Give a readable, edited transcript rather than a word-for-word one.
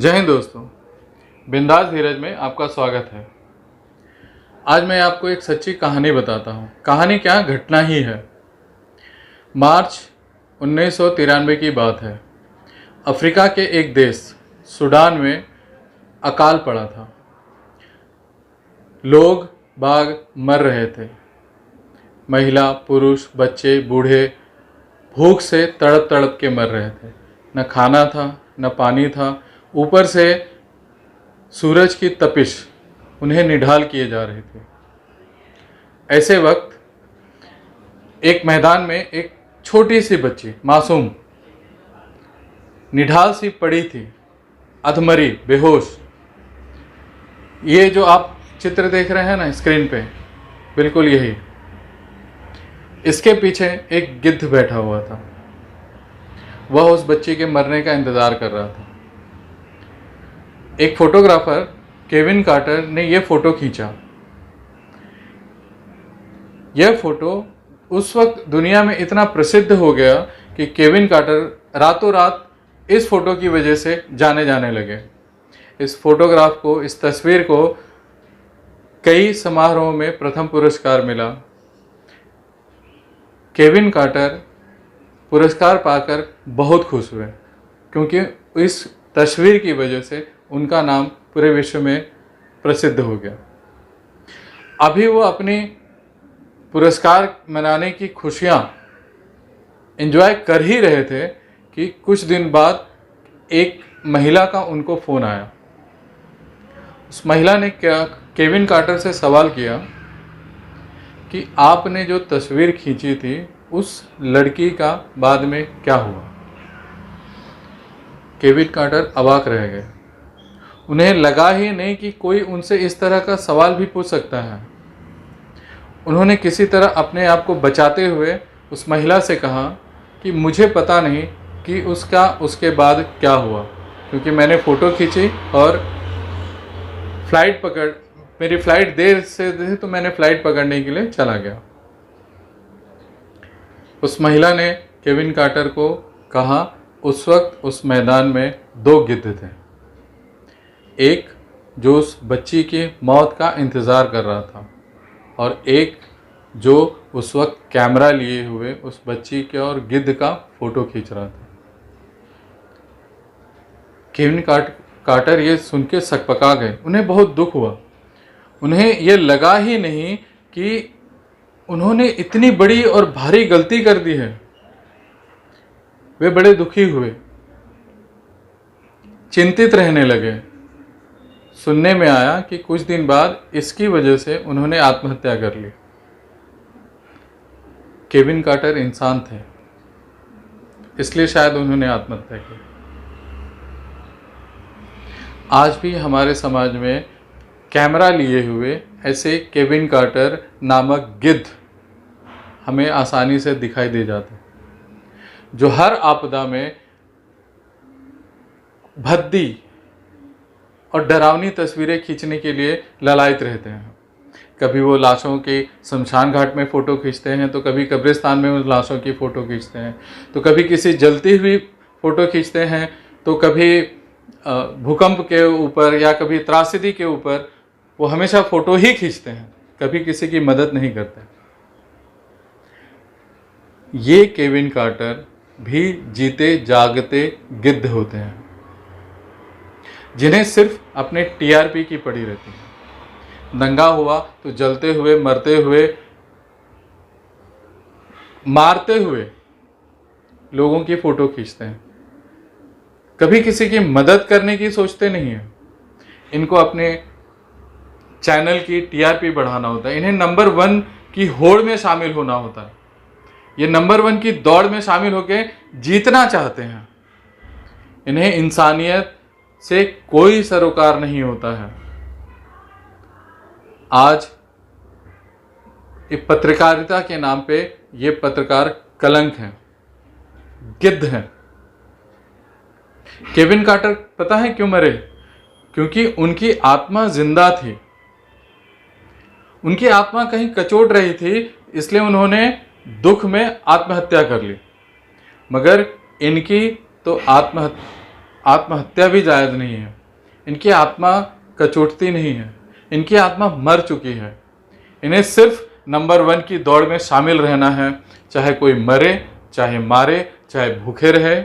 जय हिंद दोस्तों, बिंदास धीरज में आपका स्वागत है। आज मैं आपको एक सच्ची कहानी बताता हूँ। कहानी क्या, घटना ही है। मार्च 1993 की बात है। अफ्रीका के एक देश सूडान में अकाल पड़ा था। लोग बाग मर रहे थे। महिला, पुरुष, बच्चे, बूढ़े भूख से तड़प तड़प के मर रहे थे। न खाना था, न पानी था, ऊपर से सूरज की तपिश उन्हें निढाल किए जा रहे थे। ऐसे वक्त एक मैदान में एक छोटी सी बच्ची, मासूम, निढाल सी पड़ी थी, अधमरी, बेहोश। ये जो आप चित्र देख रहे हैं ना स्क्रीन पे, बिल्कुल यही। इसके पीछे एक गिद्ध बैठा हुआ था। वह उस बच्ची के मरने का इंतज़ार कर रहा था। एक फोटोग्राफर केविन कार्टर ने यह फ़ोटो खींचा। यह फ़ोटो उस वक्त दुनिया में इतना प्रसिद्ध हो गया कि केविन कार्टर रातों रात इस फ़ोटो की वजह से जाने जाने लगे। इस फोटोग्राफ को, इस तस्वीर को कई समारोहों में प्रथम पुरस्कार मिला। केविन कार्टर पुरस्कार पाकर बहुत खुश हुए, क्योंकि इस तस्वीर की वजह से उनका नाम पूरे विश्व में प्रसिद्ध हो गया। अभी वो अपनी पुरस्कार मनाने की खुशियाँ एंजॉय कर ही रहे थे कि कुछ दिन बाद एक महिला का उनको फ़ोन आया। उस महिला ने केविन कार्टर से सवाल किया कि आपने जो तस्वीर खींची थी उस लड़की का बाद में क्या हुआ। केविन कार्टर अवाक रह गए। उन्हें लगा ही नहीं कि कोई उनसे इस तरह का सवाल भी पूछ सकता है। उन्होंने किसी तरह अपने आप को बचाते हुए उस महिला से कहा कि मुझे पता नहीं कि उसके बाद क्या हुआ, क्योंकि मैंने फ़ोटो खींची और मेरी फ़्लाइट देर से थी, तो मैंने फ़्लाइट पकड़ने के लिए चला गया। उस महिला ने केविन कार्टर को कहा, उस वक्त उस मैदान में दो गिद्ध थे। एक जो उस बच्ची की मौत का इंतज़ार कर रहा था, और एक जो उस वक्त कैमरा लिए हुए उस बच्ची के और गिद्ध का फ़ोटो खींच रहा था। केविन कार्टर ये सुन के सकपका गए। उन्हें बहुत दुख हुआ। उन्हें ये लगा ही नहीं कि उन्होंने इतनी बड़ी और भारी गलती कर दी है। वे बड़े दुखी हुए, चिंतित रहने लगे। सुनने में आया कि कुछ दिन बाद इसकी वजह से उन्होंने आत्महत्या कर ली। केविन कार्टर इंसान थे, इसलिए शायद उन्होंने आत्महत्या की। आज भी हमारे समाज में कैमरा लिए हुए ऐसे केविन कार्टर नामक गिद्ध हमें आसानी से दिखाई दे जाते हैं, जो हर आपदा में भद्दी और डरावनी तस्वीरें खींचने के लिए ललायत रहते हैं। कभी वो लाशों के शमशान घाट में फ़ोटो खींचते हैं, तो कभी कब्रिस्तान में उस लाशों की फ़ोटो खींचते हैं, तो कभी किसी जलती हुई फ़ोटो खींचते हैं, तो कभी भूकंप के ऊपर या कभी त्रासदी के ऊपर वो हमेशा फ़ोटो ही खींचते हैं, कभी किसी की मदद नहीं करते। ये केविन कार्टर भी जीते जागते गिद्ध होते हैं, जिन्हें सिर्फ अपने टीआरपी की पड़ी रहती है। दंगा हुआ तो जलते हुए, मरते हुए, मारते हुए लोगों की फ़ोटो खींचते हैं। कभी किसी की मदद करने की सोचते नहीं हैं। इनको अपने चैनल की टीआरपी बढ़ाना होता है। इन्हें नंबर 1 की होड़ में शामिल होना होता है। ये नंबर 1 की दौड़ में शामिल होकर जीतना चाहते हैं। इन्हें इंसानियत से कोई सरोकार नहीं होता है। आज पत्रकारिता के नाम पे ये पत्रकार कलंक हैं, गिद्ध हैं। केविन कार्टर पता है क्यों मरे? क्योंकि उनकी आत्मा जिंदा थी। उनकी आत्मा कहीं कचोट रही थी, इसलिए उन्होंने दुख में आत्महत्या कर ली। मगर इनकी तो आत्महत्या भी जायज़ नहीं है। इनकी आत्मा कचोटती नहीं है, इनकी आत्मा मर चुकी है। इन्हें सिर्फ नंबर 1 की दौड़ में शामिल रहना है, चाहे कोई मरे, चाहे मारे, चाहे भूखे रहे।